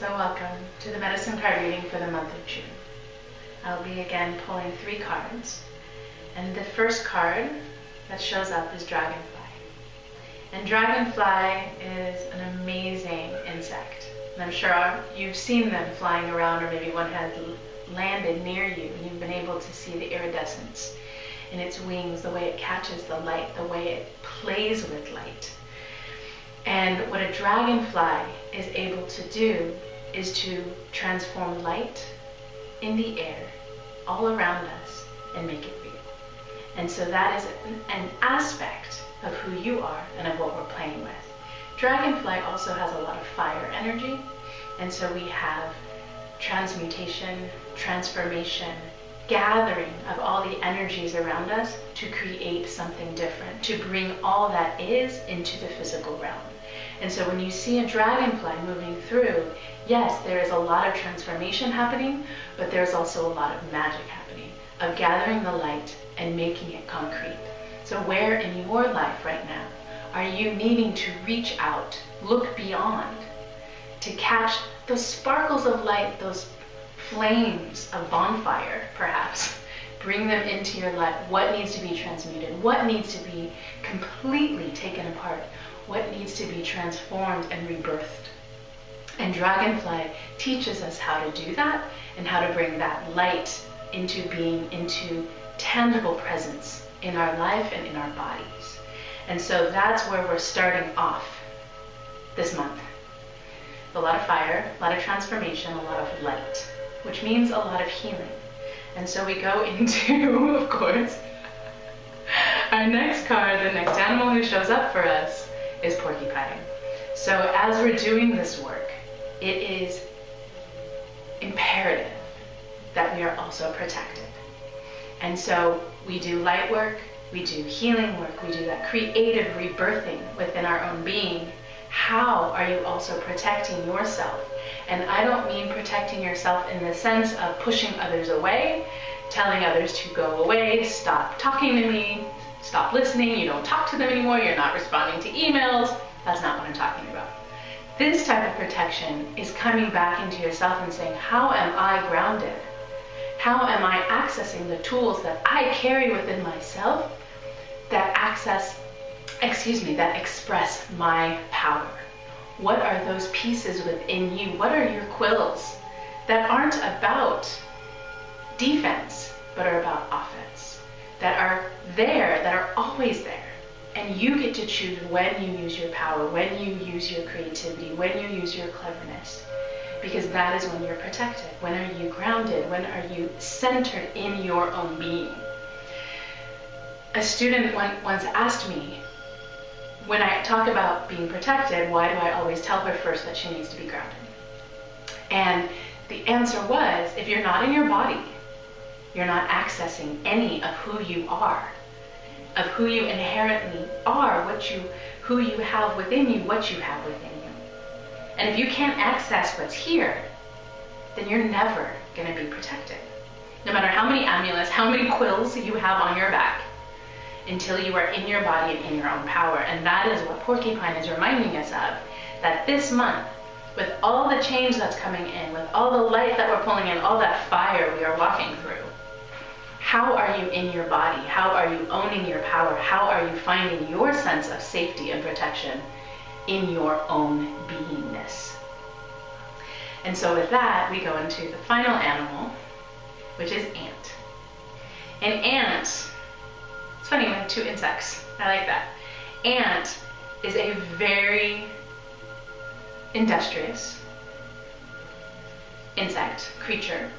So welcome to the medicine card reading for the month of June. I'll be again pulling 3 cards, and the first card that shows up is Dragonfly. And Dragonfly is an amazing insect, and I'm sure you've seen them flying around, or maybe one has landed near you and you've been able to see the iridescence in its wings, the way it catches the light, the way it plays with light. And what a dragonfly is able to do is to transform light in the air all around us and make it real. And so that is an aspect of who you are and of what we're playing with. Dragonfly also has a lot of fire energy, and so we have transmutation, transformation, gathering of all the energies around us to create something different, to bring all that is into the physical realm. And so when you see a dragonfly moving through, yes, there is a lot of transformation happening, but there's also a lot of magic happening, of gathering the light and making it concrete. So where in your life right now are you needing to reach out, look beyond, to catch those sparkles of light, those flames of bonfire, perhaps? Bring them into your life. What needs to be transmuted? What needs to be completely taken apart? What needs to be transformed and rebirthed? And Dragonfly teaches us how to do that and how to bring that light into being, into tangible presence in our life and in our bodies. And so that's where we're starting off this month. A lot of fire, a lot of transformation, a lot of light, which means a lot of healing. And so we go into, of course, our next card. The next animal who shows up for us is Porcupine. So as we're doing this work, it is imperative that we are also protected. And so we do light work, we do healing work, we do that creative rebirthing within our own being. How are you also protecting yourself? And I don't mean protecting yourself in the sense of pushing others away, telling others to go away, stop talking to me, stop listening, you don't talk to them anymore, you're not responding to emails. That's not what I'm talking about. This type of protection is coming back into yourself and saying, how am I grounded? How am I accessing the tools that I carry within myself that that express my power? What are those pieces within you? What are your quills that aren't about defense, but are about offense? That are there, that are always there. And you get to choose when you use your power, when you use your creativity, when you use your cleverness. Because that is when you're protected. When are you grounded? When are you centered in your own being? A student once asked me, when I talk about being protected, why do I always tell her first that she needs to be grounded? And the answer was, if you're not in your body, you're not accessing any of who you are, of who you inherently are, who you have within you, what you have within you. And if you can't access what's here, then you're never going to be protected. No matter how many amulets, how many quills you have on your back, until you are in your body and in your own power. And that is what Porcupine is reminding us of, that this month, with all the change that's coming in, with all the light that we're pulling in, all that fire we are walking through, how are you in your body? How are you owning your power? How are you finding your sense of safety and protection in your own beingness? And so with that, we go into the final animal, which is ant. And ant, it's funny, we have 2 insects. I like that. Ant is a very industrious insect, creature.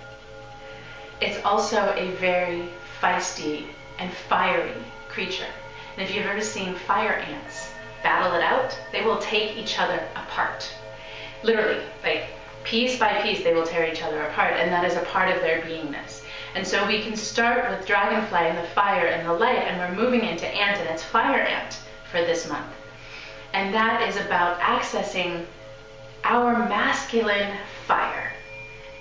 It's also a very feisty and fiery creature. And if you've ever seen fire ants battle it out, they will take each other apart. Literally, like piece by piece, they will tear each other apart, and that is a part of their beingness. And so we can start with Dragonfly and the fire and the light, and we're moving into ant, and it's fire ant for this month. And that is about accessing our masculine fire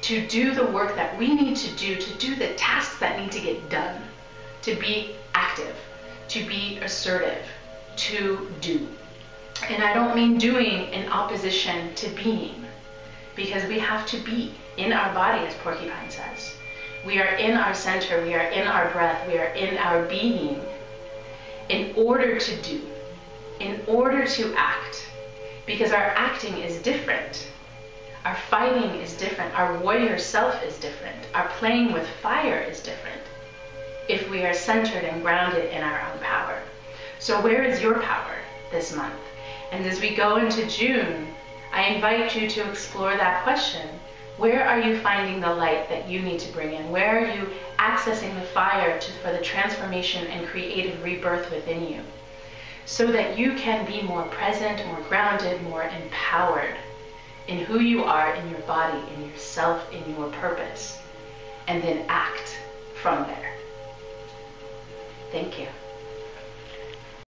to do the work that we need to do the tasks that need to get done, to be active, to be assertive, to do. And I don't mean doing in opposition to being. because we have to be in our body, as Porcupine says. We are in our center, we are in our breath, we are in our being in order to do, in order to act, because our acting is different. Our fighting is different. Our warrior self is different. Our playing with fire is different if we are centered and grounded in our own power. So where is your power this month? And as we go into June, I invite you to explore that question. Where are you finding the light that you need to bring in? Where are you accessing the fire for the transformation and creative rebirth within you, so that you can be more present, more grounded, more empowered in who you are, in your body, in yourself, in your purpose, and then act from there. Thank you.